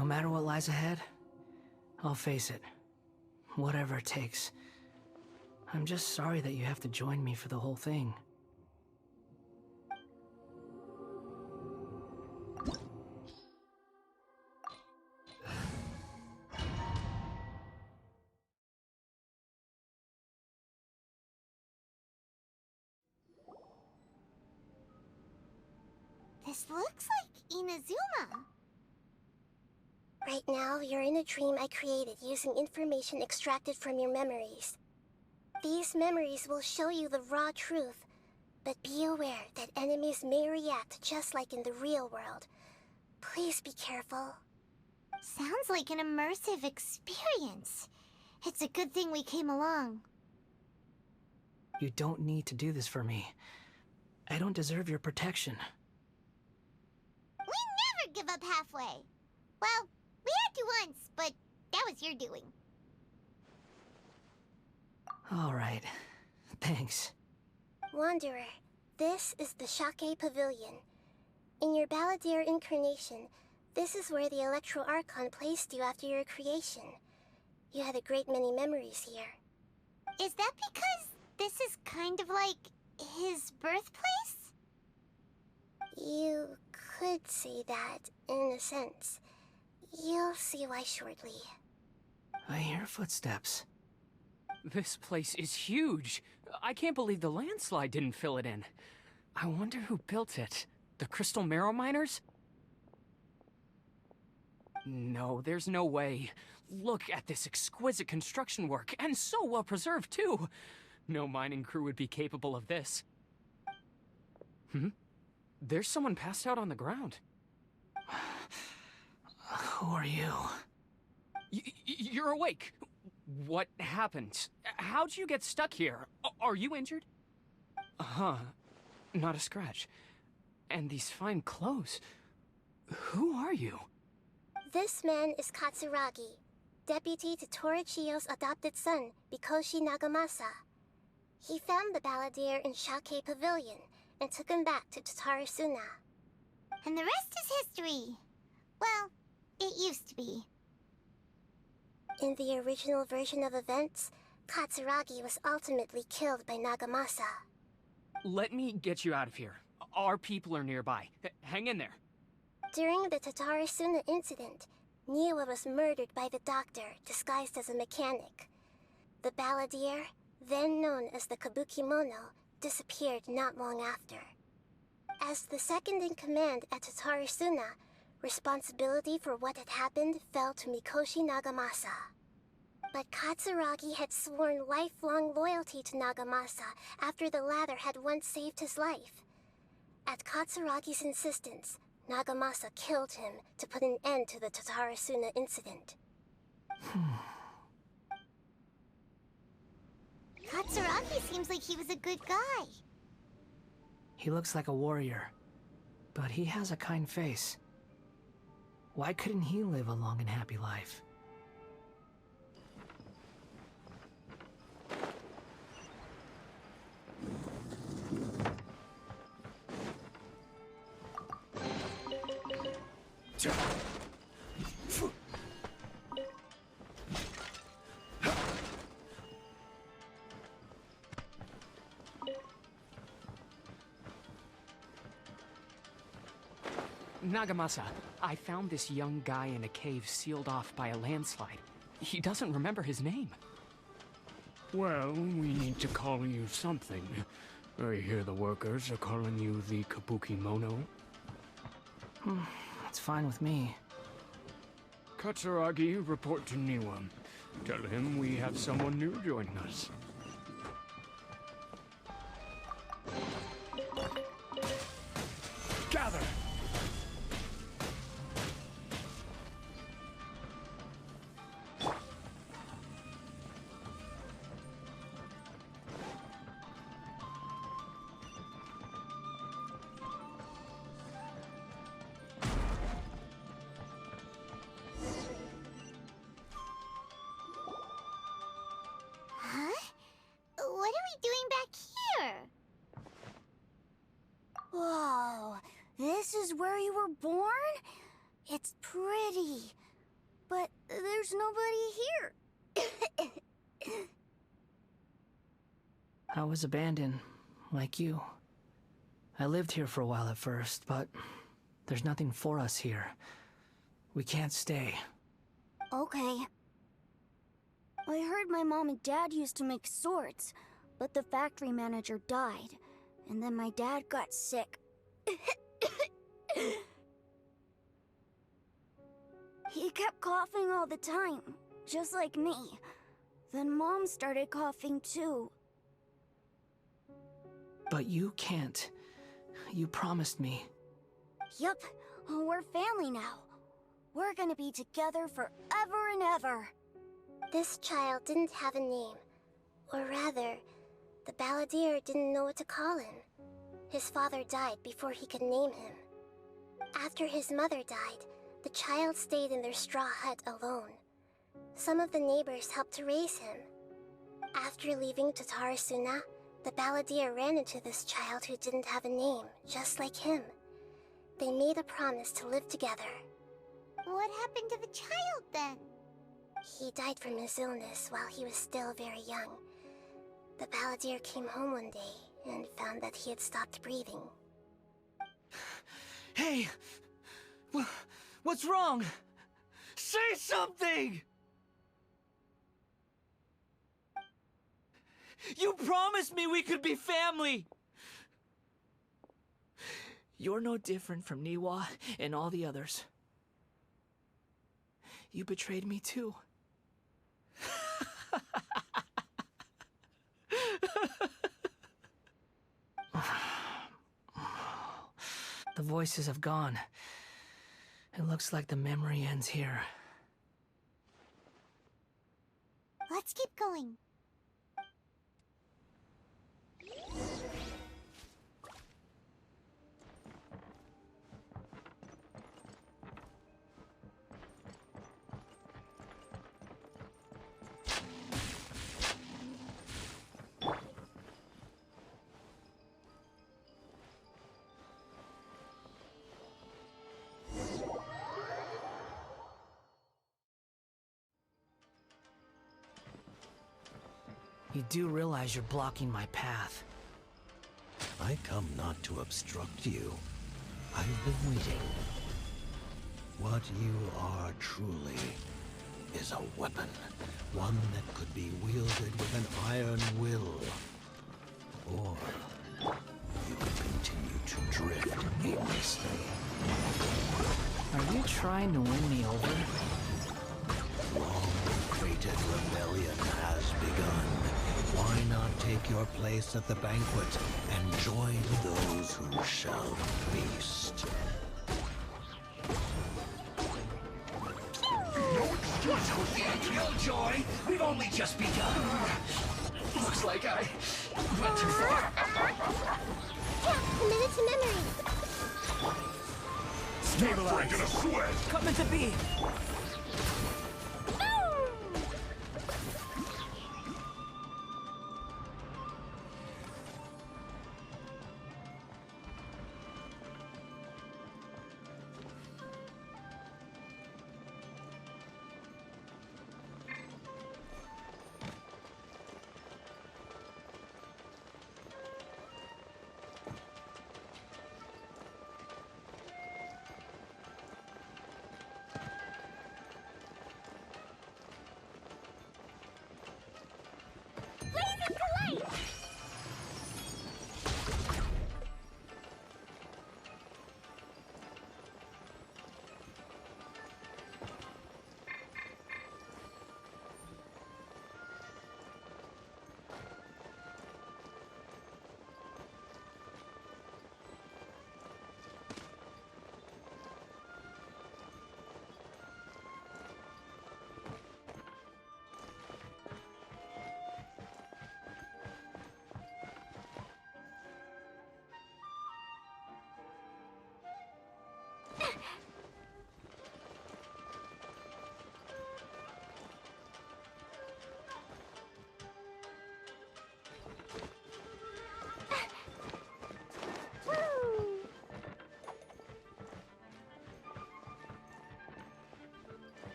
No matter what lies ahead, I'll face it. Whatever it takes. I'm just sorry that you have to join me for the whole thing. This looks like Inazuma. Right now, you're in a dream I created using information extracted from your memories. These memories will show you the raw truth, but be aware that enemies may react just like in the real world. Please be careful. Sounds like an immersive experience. It's a good thing we came along. You don't need to do this for me. I don't deserve your protection. We never give up halfway. Well, we had to once, but that was your doing. All right. Thanks. Wanderer, this is the Shake Pavilion. In your Balladeer incarnation, this is where the Electro Archon placed you after your creation. You had a great many memories here. Is that because this is kind of like his birthplace? You could say that, in a sense. You'll see why shortly. I hear footsteps. This place is huge. I can't believe the landslide didn't fill it in. I wonder who built it. The Crystal Marrow Miners? No, there's no way. Look at this exquisite construction work, and so well preserved, too. No mining crew would be capable of this. There's someone passed out on the ground. Who are you? You're awake. What happened? How'd you get stuck here? Are you injured? Huh. Not a scratch. And these fine clothes. Who are you? This man is Katsuragi, deputy to Torichio's adopted son, Mikoshi Nagamasa. He found the Balladeer in Shake Pavilion and took him back to Tatarasuna. And the rest is history. Well, it used to be. In the original version of events, Katsuragi was ultimately killed by Nagamasa. Let me get you out of here. Our people are nearby. Hang in there. During the Tatarasuna incident, Niwa was murdered by the doctor disguised as a mechanic. The Balladeer, then known as the Kabukimono, disappeared not long after. As the second in command at Tatarasuna, responsibility for what had happened fell to Mikoshi Nagamasa. But Katsuragi had sworn lifelong loyalty to Nagamasa after the latter had once saved his life. At Katsuragi's insistence, Nagamasa killed him to put an end to the Tatarasuna incident. Katsuragi seems like he was a good guy. He looks like a warrior, but he has a kind face. Why couldn't he live a long and happy life? Nagamasa, I found this young guy in a cave sealed off by a landslide. He doesn't remember his name. Well, we need to call you something. I hear the workers are calling you the Kabukimono. That's fine with me. Katsuragi, report to Niwa. Tell him we have someone new joining us. Gather! Huh? What are we doing back here? Whoa, this is where you were born? It's pretty, But there's nobody here. I was abandoned, like you. I lived here for a while at first, but there's nothing for us here. We can't stay. Okay. I heard my mom and dad used to make swords, but the factory manager died, and then my dad got sick. He kept coughing all the time, just like me. Then Mom started coughing too. But you can't. You promised me. Yup, we're family now. We're gonna be together forever and ever. This child didn't have a name. Or rather, the balladeer didn't know what to call him. His father died before he could name him. After his mother died, the child stayed in their straw hut alone. Some of the neighbors helped to raise him. After leaving Tatarasuna, the balladeer ran into this child who didn't have a name, just like him. They made a promise to live together. What happened to the child then? He died from his illness while he was still very young. The balladeer came home one day and found that he had stopped breathing. Hey! What's wrong? Say something! You promised me we could be family! You're no different from Niwa and all the others. You betrayed me too. The voices have gone. It looks like the memory ends here. Let's keep going. You do realize you're blocking my path. I come not to obstruct you. I've been waiting. What you are truly is a weapon. One that could be wielded with an iron will. Or you could continue to drift aimlessly. Are you trying to win me over? Long-fated rebellion has begun. Why not take your place at the banquet and join those who shall feast? No excuse with the killjoy! We've only just begun! Looks like I went too far. Yeah, commit it to memory. Stabilize! Breaking a sweat! Coming to be!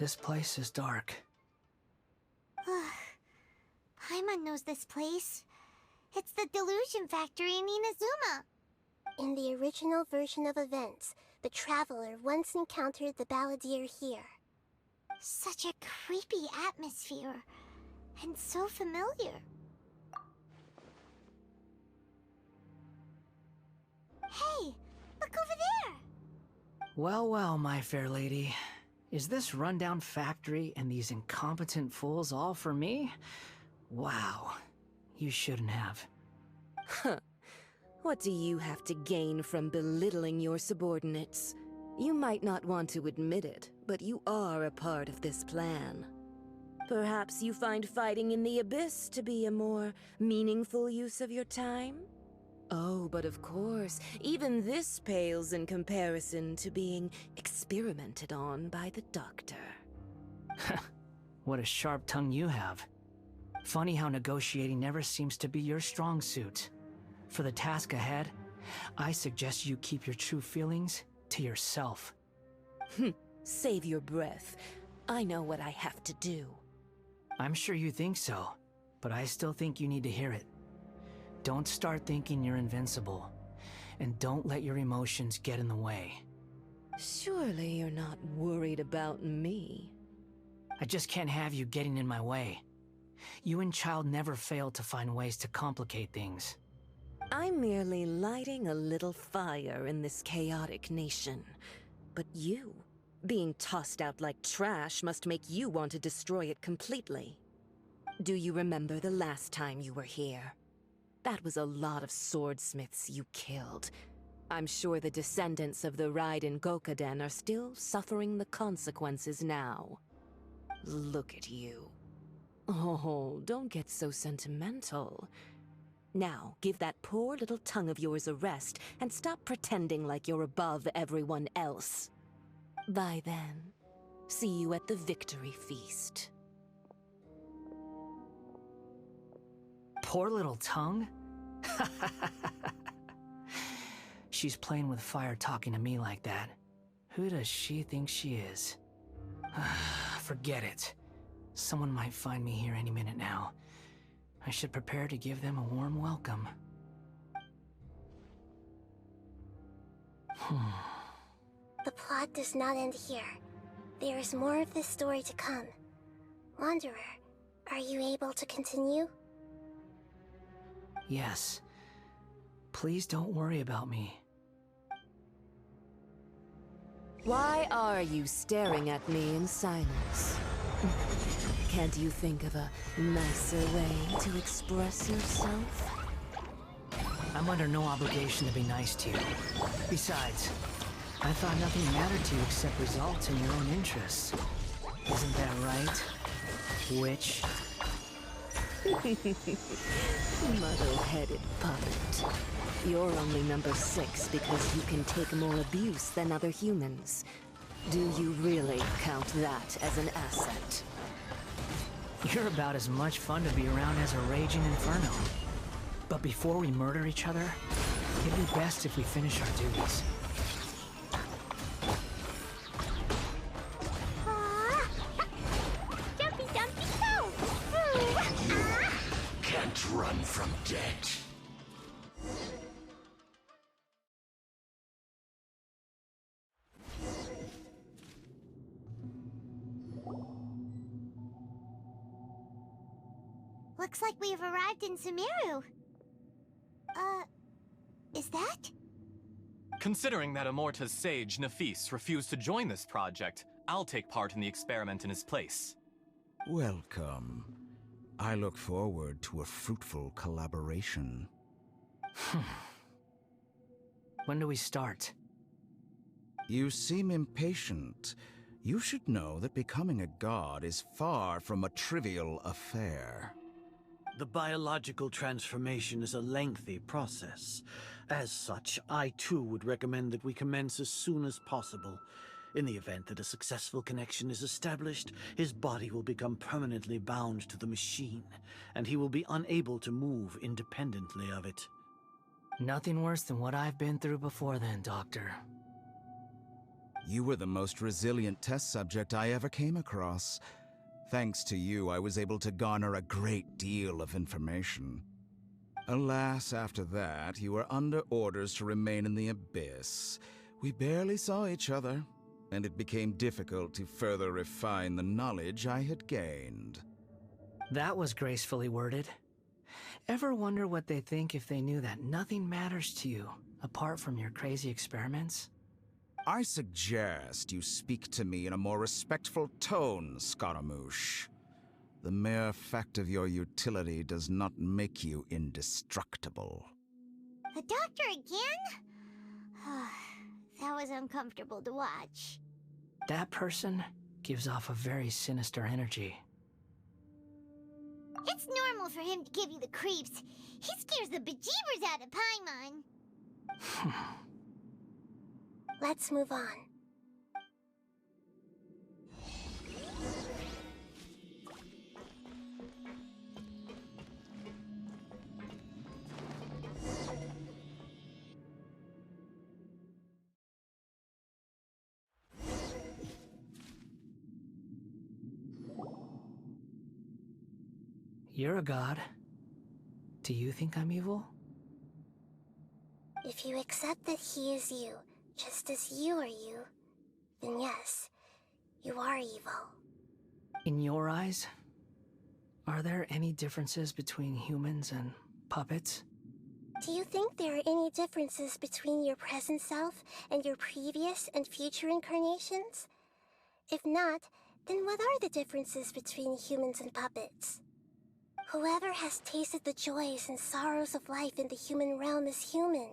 This place is dark. Paimon knows this place. It's the Delusion Factory in Inazuma. In the original version of events, the Traveler once encountered the Balladeer here. Such a creepy atmosphere. And so familiar. Hey, look over there! Well, well, my fair lady. Is this rundown factory and these incompetent fools all for me? Wow. You shouldn't have. Huh. What do you have to gain from belittling your subordinates? You might not want to admit it, but you are a part of this plan. Perhaps you find fighting in the Abyss to be a more meaningful use of your time? Oh, but of course, even this pales in comparison to being experimented on by the Doctor. What a sharp tongue you have. Funny how negotiating never seems to be your strong suit. For the task ahead, I suggest you keep your true feelings to yourself. Save your breath. I know what I have to do. I'm sure you think so, but I still think you need to hear it. Don't start thinking you're invincible, and don't let your emotions get in the way. Surely you're not worried about me. I just can't have you getting in my way. You and Child never fail to find ways to complicate things. I'm merely lighting a little fire in this chaotic nation. But you, being tossed out like trash, must make you want to destroy it completely. Do you remember the last time you were here? That was a lot of swordsmiths you killed. I'm sure the descendants of the Raiden Gokaden are still suffering the consequences now. Look at you. Oh, don't get so sentimental. Now, give that poor little tongue of yours a rest and stop pretending like you're above everyone else. Bye then. See you at the victory feast. Poor little tongue? She's playing with fire talking to me like that. Who does she think she is? Forget it. Someone might find me here any minute now. I should prepare to give them a warm welcome. The plot does not end here. There is more of this story to come. Wanderer, are you able to continue? Yes. Please don't worry about me. Why are you staring at me in silence? Can't you think of a nicer way to express yourself? I'm under no obligation to be nice to you. Besides, I thought nothing mattered to you except results in your own interests. Isn't that right, witch? Muddle-headed puppet. You're only number 6 because you can take more abuse than other humans. Do you really count that as an asset? You're about as much fun to be around as a raging inferno. But before we murder each other, it'd be best if we finish our duties. Jumpy dumpy go! Can't run from death. Looks like we have arrived in Sumeru. Is that? Considering that Amorta's sage, Nafis, refused to join this project, I'll take part in the experiment in his place. Welcome. I look forward to a fruitful collaboration. When do we start? You seem impatient. You should know that becoming a god is far from a trivial affair. The biological transformation is a lengthy process. As such, I too would recommend that we commence as soon as possible. In the event that a successful connection is established, his body will become permanently bound to the machine, and he will be unable to move independently of it. Nothing worse than what I've been through before then, Doctor. You were the most resilient test subject I ever came across. Thanks to you, I was able to garner a great deal of information. Alas, after that, you were under orders to remain in the abyss. We barely saw each other, and it became difficult to further refine the knowledge I had gained. That was gracefully worded. Ever wonder what they think if they knew that nothing matters to you, apart from your crazy experiments? I suggest you speak to me in a more respectful tone, Scaramouche. The mere fact of your utility does not make you indestructible. The doctor again? That was uncomfortable to watch. That person gives off a very sinister energy. It's normal for him to give you the creeps. He scares the bejeebers out of Paimon. Let's move on. You're a god. Do you think I'm evil? If you accept that he is you, just as you are you, then yes, you are evil. In your eyes, are there any differences between humans and puppets? Do you think there are any differences between your present self and your previous and future incarnations? If not, then what are the differences between humans and puppets? Whoever has tasted the joys and sorrows of life in the human realm is human.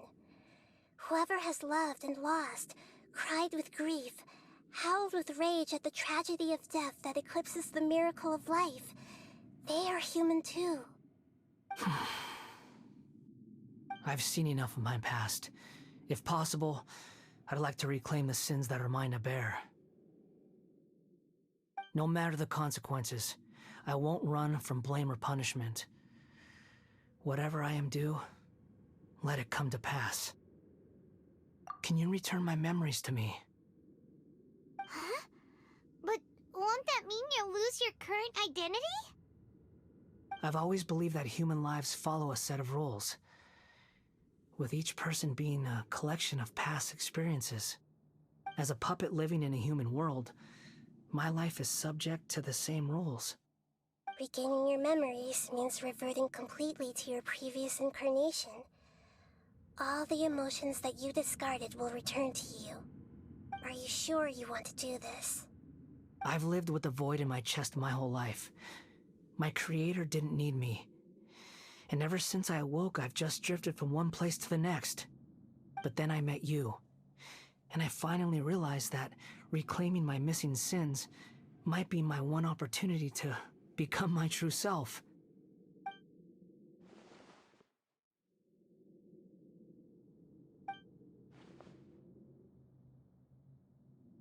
Whoever has loved and lost, cried with grief, howled with rage at the tragedy of death that eclipses the miracle of life, they are human too. I've seen enough of my past. If possible, I'd like to reclaim the sins that are mine to bear. No matter the consequences, I won't run from blame or punishment. Whatever I am due, let it come to pass. Can you return my memories to me? Huh? But won't that mean you'll lose your current identity? I've always believed that human lives follow a set of rules, with each person being a collection of past experiences. As a puppet living in a human world, my life is subject to the same rules. Regaining your memories means reverting completely to your previous incarnation. All the emotions that you discarded will return to you. Are you sure you want to do this? I've lived with the void in my chest my whole life. My creator didn't need me. And ever since I awoke, I've just drifted from one place to the next. But then I met you. And I finally realized that reclaiming my missing sins might be my one opportunity to become my true self.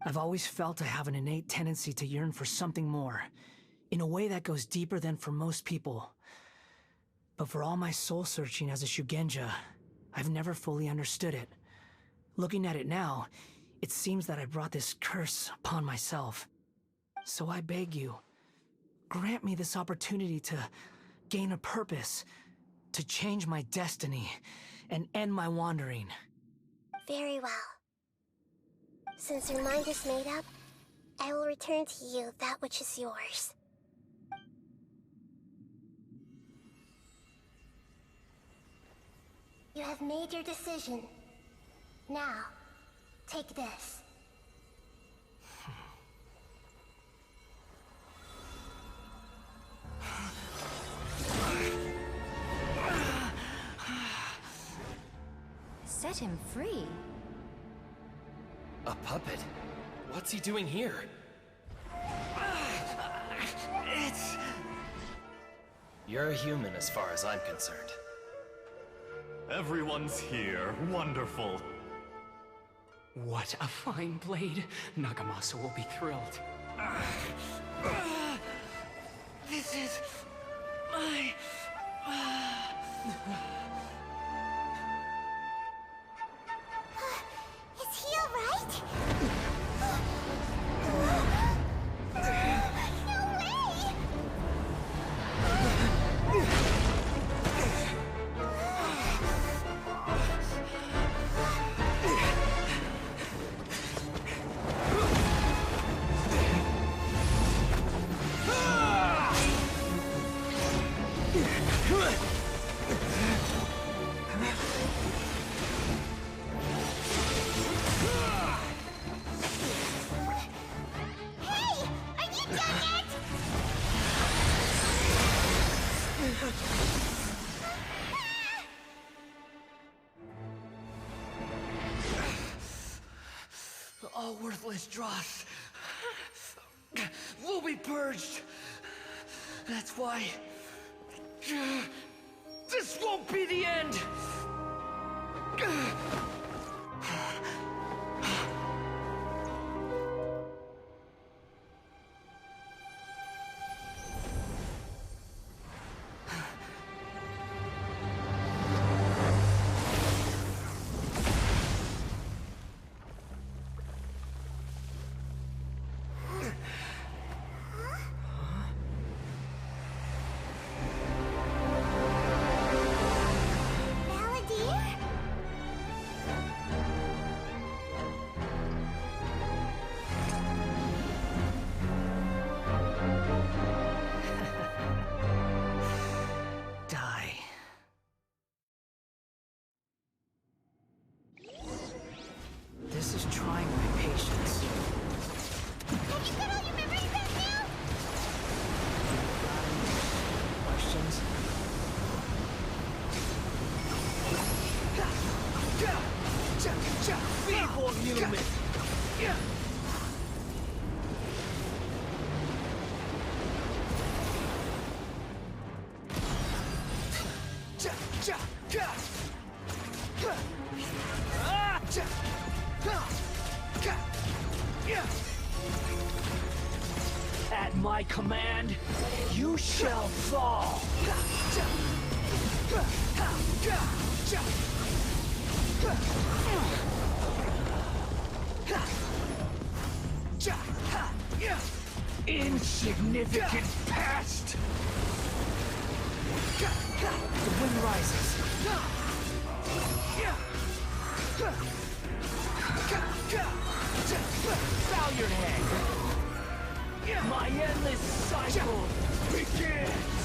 I've always felt I have an innate tendency to yearn for something more, in a way that goes deeper than for most people. But for all my soul-searching as a Shugenja, I've never fully understood it. Looking at it now, it seems that I brought this curse upon myself. So I beg you, grant me this opportunity to gain a purpose, to change my destiny, and end my wandering. Very well. Since your mind is made up, I will return to you that which is yours. You have made your decision. Now, take this. Set him free? A puppet? What's he doing here? You're a human as far as I'm concerned. Everyone's here. Wonderful. What a fine blade. Nagamasa will be thrilled. This is my... Is he alright? All worthless dross will be purged. That's why this won't be the end. This is trying my patience. Have you got all your memories back now? Questions? Feeble human! At my command, you shall fall. Insignificant past! The wind rises. Bow your head. My endless cycle begins.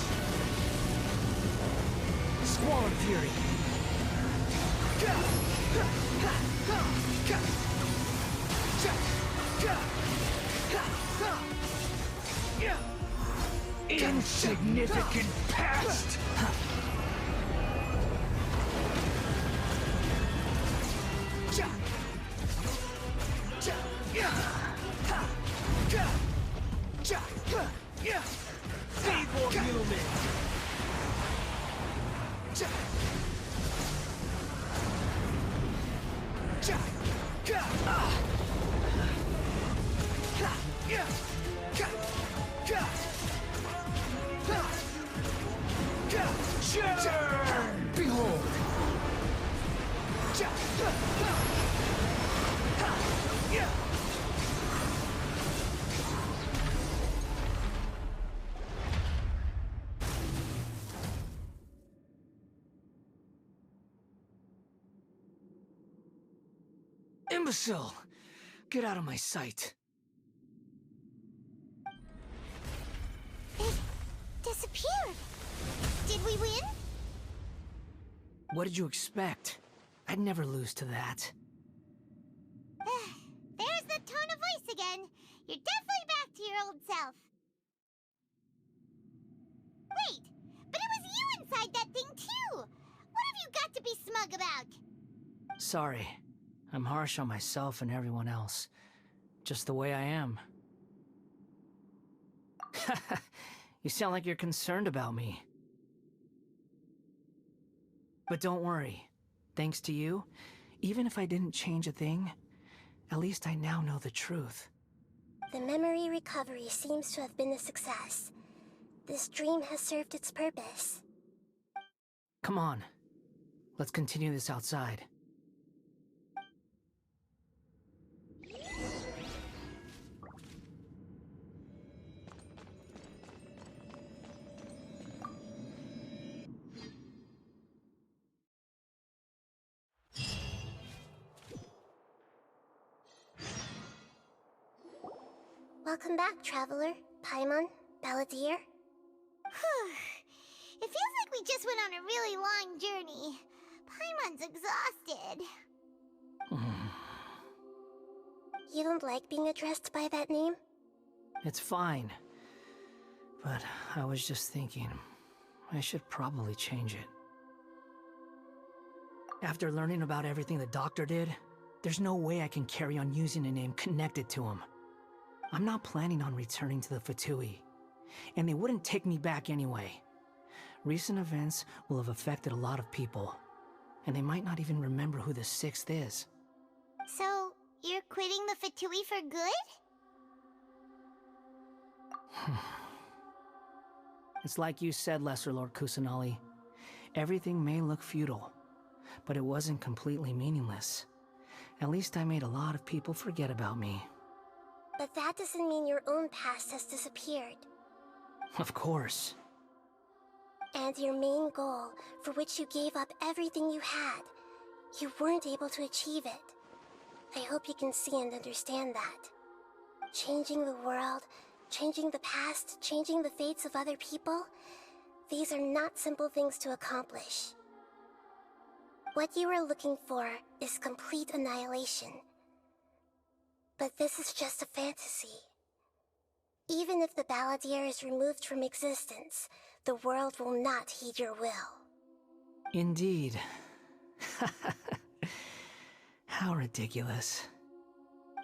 Squall of Fury. Insignificant past! Feeble human. Behold! Imbecile! Get out of my sight. It disappeared. Did we win? What did you expect? I'd never lose to that. There's the tone of voice again. You're definitely back to your old self. Wait, but it was you inside that thing too! What have you got to be smug about? Sorry. I'm harsh on myself and everyone else. Just the way I am. You sound like you're concerned about me. But don't worry. Thanks to you, even if I didn't change a thing, at least I now know the truth. The memory recovery seems to have been a success. This dream has served its purpose. Come on. Let's continue this outside. Welcome back, Traveler, Paimon, Balladeer. It feels like we just went on a really long journey. Paimon's exhausted. You don't like being addressed by that name? It's fine. But I was just thinking, I should probably change it. After learning about everything the doctor did, There's no way I can carry on using a name connected to him. I'm not planning on returning to the Fatui, and they wouldn't take me back anyway. Recent events will have affected a lot of people, and they might not even remember who the sixth is. So, you're quitting the Fatui for good? It's like you said, Lesser Lord Kusanali. Everything may look futile, but it wasn't completely meaningless. At least I made a lot of people forget about me. But that doesn't mean your own past has disappeared. Of course. And your main goal, for which you gave up everything you had, you weren't able to achieve it. I hope you can see and understand that. Changing the world, changing the past, changing the fates of other people, these are not simple things to accomplish. What you are looking for is complete annihilation. But this is just a fantasy. Even if the Balladeer is removed from existence, the world will not heed your will. Indeed. How ridiculous.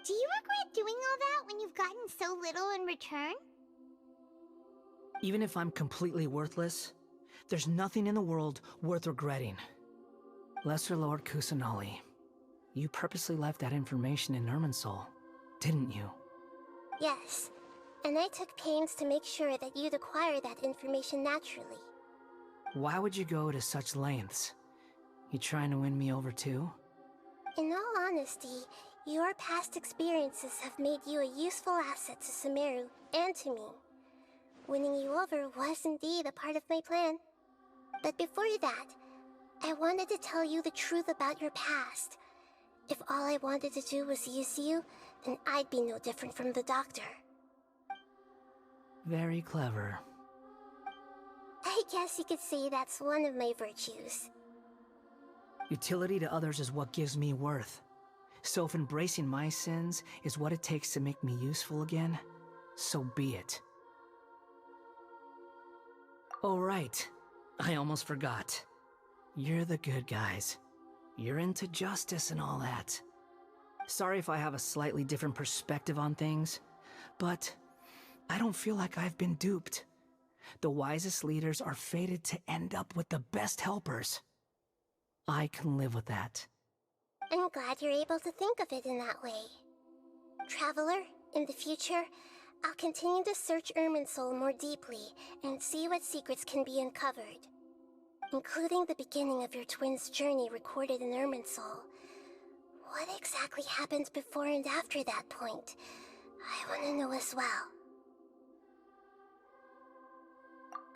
Do you regret doing all that when you've gotten so little in return? Even if I'm completely worthless, there's nothing in the world worth regretting. Lesser Lord Kusanali, you purposely left that information in Irminsul, didn't you? Yes, and I took pains to make sure that you'd acquire that information naturally. Why would you go to such lengths? You trying to win me over too? In all honesty, your past experiences have made you a useful asset to Sumeru and to me. Winning you over was indeed a part of my plan. But before that, I wanted to tell you the truth about your past. If all I wanted to do was use you, then I'd be no different from the Doctor. Very clever. I guess you could say that's one of my virtues. Utility to others is what gives me worth. So if embracing my sins is what it takes to make me useful again, so be it. Oh right, I almost forgot. You're the good guys. You're into justice and all that. Sorry if I have a slightly different perspective on things, but I don't feel like I've been duped. The wisest leaders are fated to end up with the best helpers. I can live with that. I'm glad you're able to think of it in that way. Traveler, in the future, I'll continue to search Irminsul more deeply and see what secrets can be uncovered. Including the beginning of your twins' journey recorded in Irminsul. What exactly happened before and after that point? I want to know as well.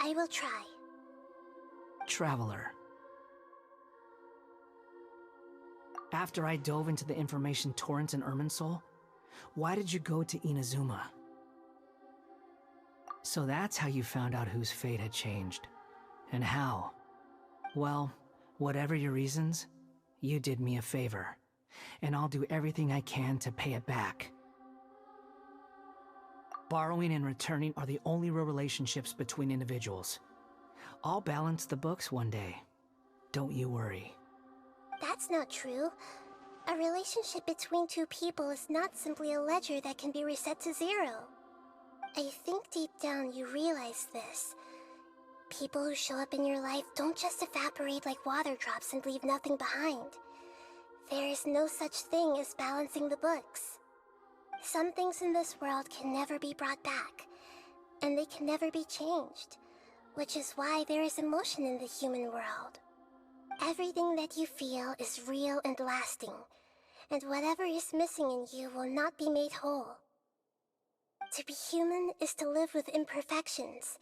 I will try. Traveler. After I dove into the information torrents in Irminsul, why did you go to Inazuma? So that's how you found out whose fate had changed. And how? Well, whatever your reasons, you did me a favor. And I'll do everything I can to pay it back. Borrowing and returning are the only real relationships between individuals. I'll balance the books one day. Don't you worry. That's not true. A relationship between two people is not simply a ledger that can be reset to zero. I think deep down you realize this. People who show up in your life don't just evaporate like water drops and leave nothing behind. There is no such thing as balancing the books. Some things in this world can never be brought back, and they can never be changed, which is why there is emotion in the human world. Everything that you feel is real and lasting, and whatever is missing in you will not be made whole. To be human is to live with imperfections.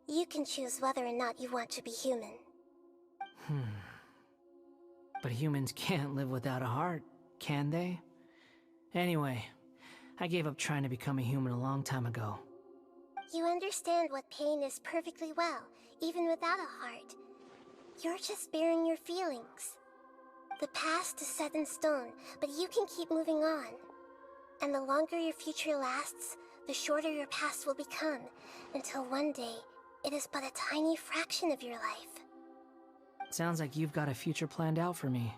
You can choose whether or not you want to be human. But humans can't live without a heart, can they? Anyway, I gave up trying to become a human a long time ago. You understand what pain is perfectly well, even without a heart. You're just bearing your feelings. The past is set in stone, but you can keep moving on. And the longer your future lasts, the shorter your past will become, until one day, it is but a tiny fraction of your life. Sounds like you've got a future planned out for me.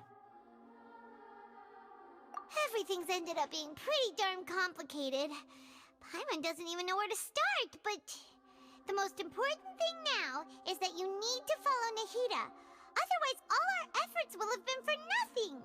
everything's ended up being pretty darn complicated. Paimon doesn't even know where to start, but the most important thing now is that you need to follow Nahida. Otherwise, all our efforts will have been for nothing.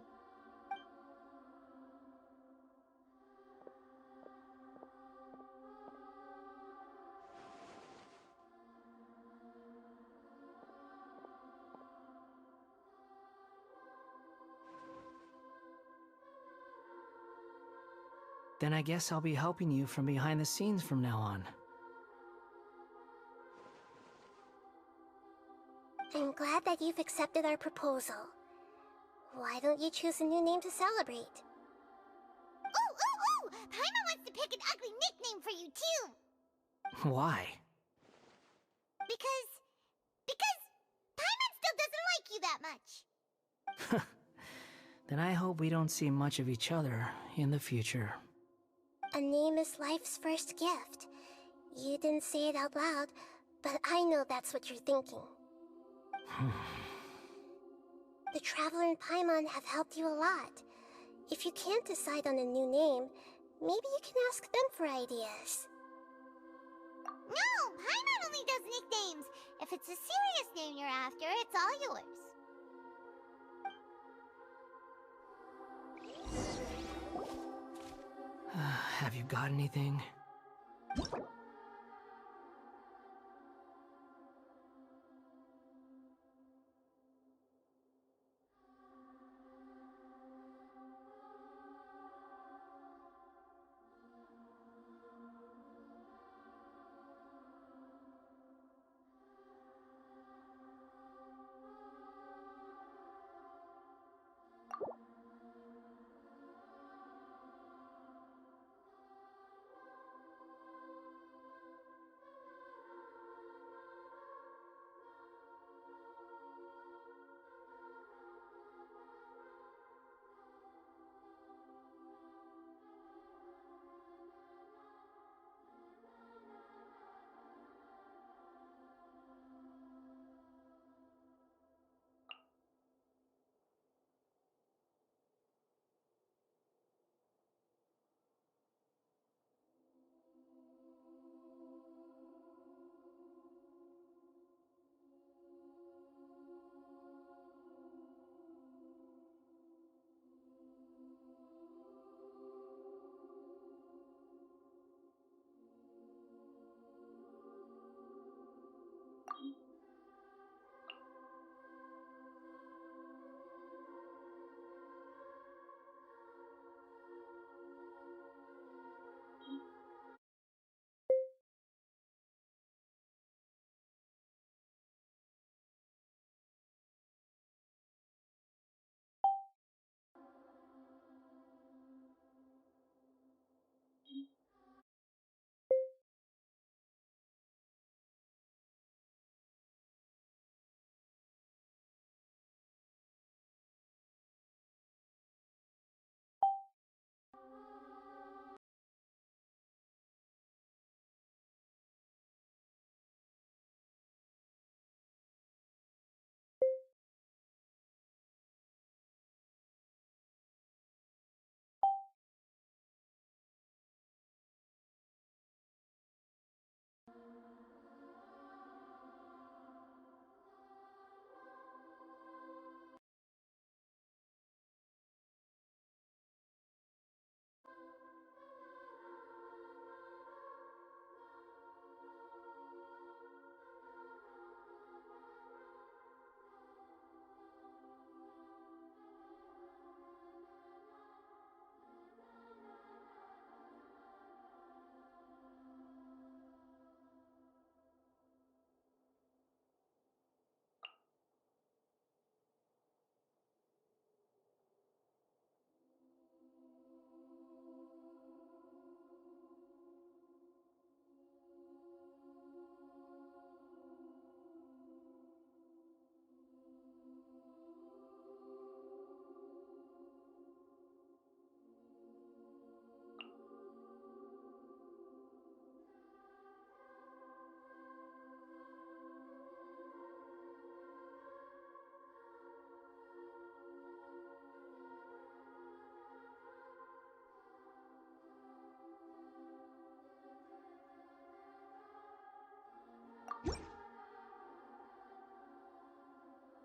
Then I guess I'll be helping you from behind the scenes from now on. I'm glad that you've accepted our proposal. Why don't you choose a new name to celebrate? Ooh! Paimon wants to pick an ugly nickname for you, too! Why? Because Paimon still doesn't like you that much. Then I hope we don't see much of each other in the future. A name is life's first gift. You didn't say it out loud, but I know that's what you're thinking. The Traveler and Paimon have helped you a lot. If you can't decide on a new name, maybe you can ask them for ideas. No! Paimon only does nicknames! If it's a serious name you're after, it's all yours. Have you got anything?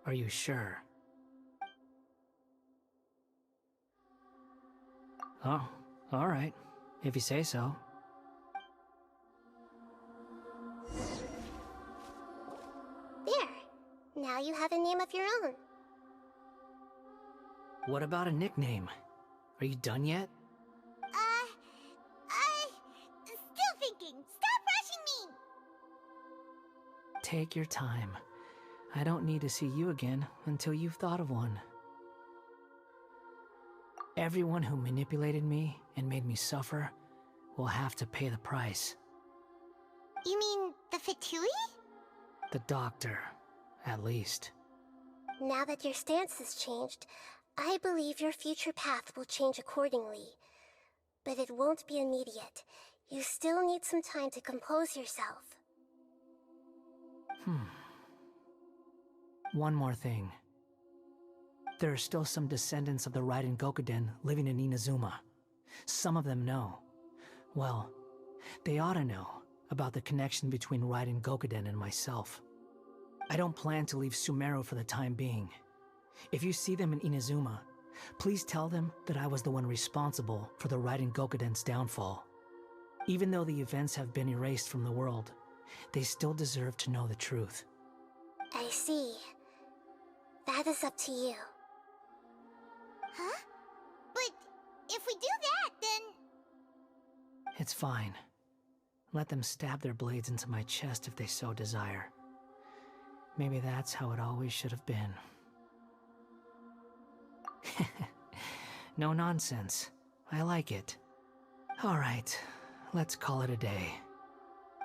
Are you sure? Oh, alright. If you say so. There. Now you have a name of your own. What about a nickname? Are you done yet? Still thinking. Stop rushing me! Take your time. I don't need to see you again until you've thought of one. Everyone who manipulated me and made me suffer will have to pay the price. You mean the Fatui? The doctor, at least. Now that your stance has changed, I believe your future path will change accordingly. But it won't be immediate. You still need some time to compose yourself. One more thing. There are still some descendants of the Raiden Gokuden living in Inazuma. Some of them know. Well, they ought to know about the connection between Raiden Gokuden and myself. I don't plan to leave Sumeru for the time being. If you see them in Inazuma, please tell them that I was the one responsible for the Raiden Gokuden's downfall. Even though the events have been erased from the world, they still deserve to know the truth. I see. That is up to you. Huh? But if we do that, then... It's fine. Let them stab their blades into my chest if they so desire. Maybe that's how it always should have been. No nonsense. I like it. Alright, let's call it a day.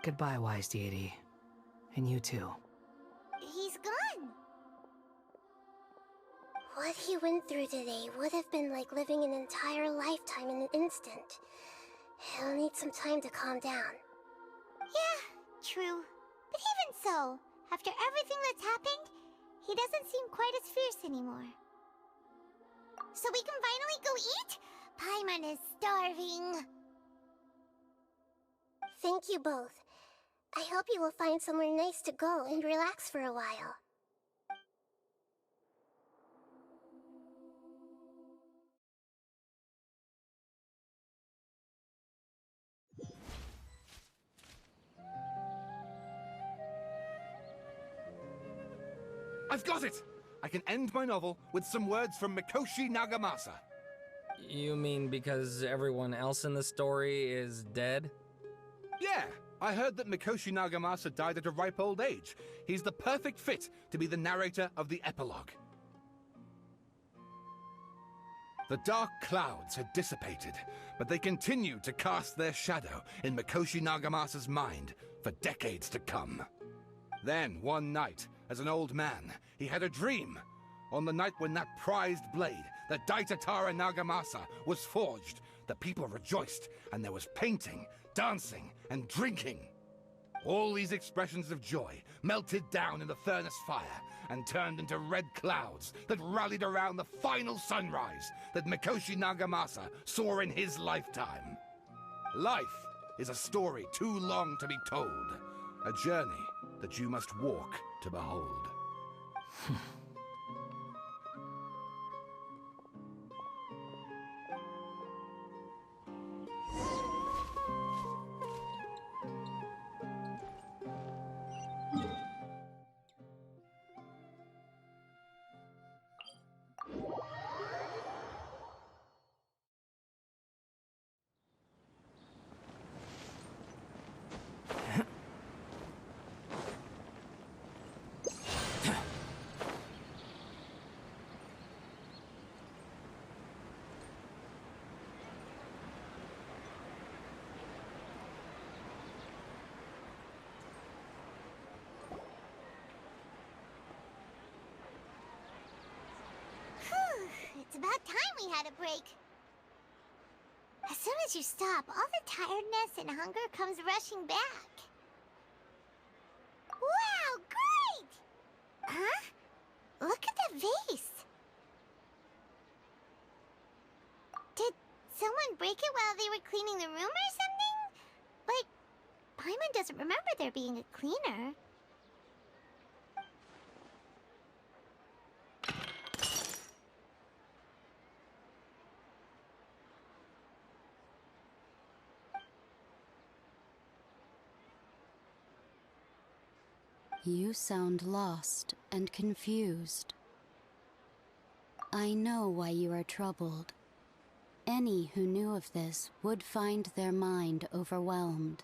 Goodbye, wise deity. And you too. He's gone. What he went through today would have been like living an entire lifetime in an instant. He'll need some time to calm down. Yeah, true. But even so, after everything that's happened, he doesn't seem quite as fierce anymore. So we can finally go eat? Paimon is starving. Thank you both. I hope you will find somewhere nice to go and relax for a while. I've got it! I can end my novel with some words from Mikoshi Nagamasa. You mean because everyone else in the story is dead? Yeah, I heard that Mikoshi Nagamasa died at a ripe old age. He's the perfect fit to be the narrator of the epilogue. The dark clouds had dissipated, but they continued to cast their shadow in Mikoshi Nagamasa's mind for decades to come. Then, one night, as an old man, he had a dream. On the night when that prized blade, the Daitatara Nagamasa, was forged, the people rejoiced, and there was painting, dancing, and drinking. All these expressions of joy melted down in the furnace fire and turned into red clouds that rallied around the final sunrise that Mikoshi Nagamasa saw in his lifetime. Life is a story too long to be told, a journey that you must walk to behold. It's about time we had a break. As soon as you stop, all the tiredness and hunger comes rushing back. Wow, great! Huh? Look at the vase. Did someone break it while they were cleaning the room or something? But Paimon doesn't remember there being a cleaner. You sound lost and confused. I know why you are troubled. Any who knew of this would find their mind overwhelmed.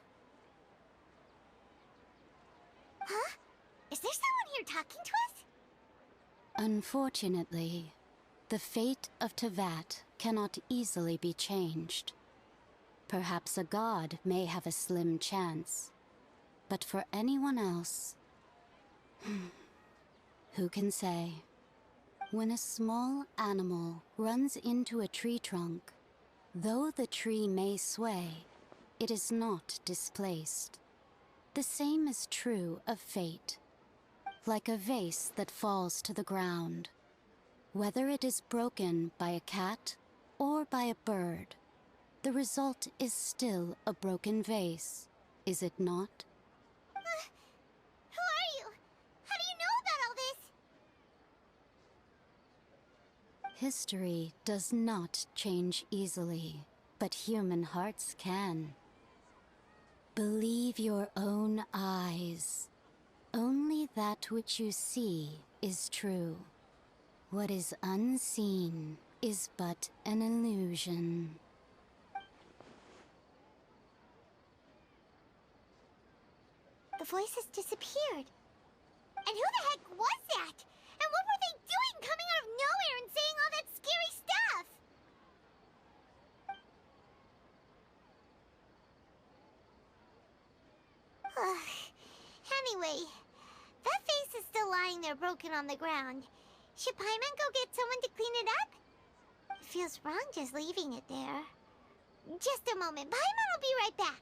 Huh? Is there someone here talking to us? Unfortunately, the fate of Tevat cannot easily be changed. Perhaps a god may have a slim chance, but for anyone else, who can say? When a small animal runs into a tree trunk, though the tree may sway, it is not displaced. The same is true of fate. Like a vase that falls to the ground. Whether it is broken by a cat or by a bird, the result is still a broken vase, is it not? Who are you? How do you know about all this? History does not change easily, but human hearts can. Believe your own eyes. Only that which you see is true. What is unseen is but an illusion. The voices disappeared. And who the heck was that? And what were they doing coming out of nowhere and saying all that scary stuff? Anyway, that face is still lying there broken on the ground. Should Paimon go get someone to clean it up? It feels wrong just leaving it there. Just a moment. Paimon will be right back.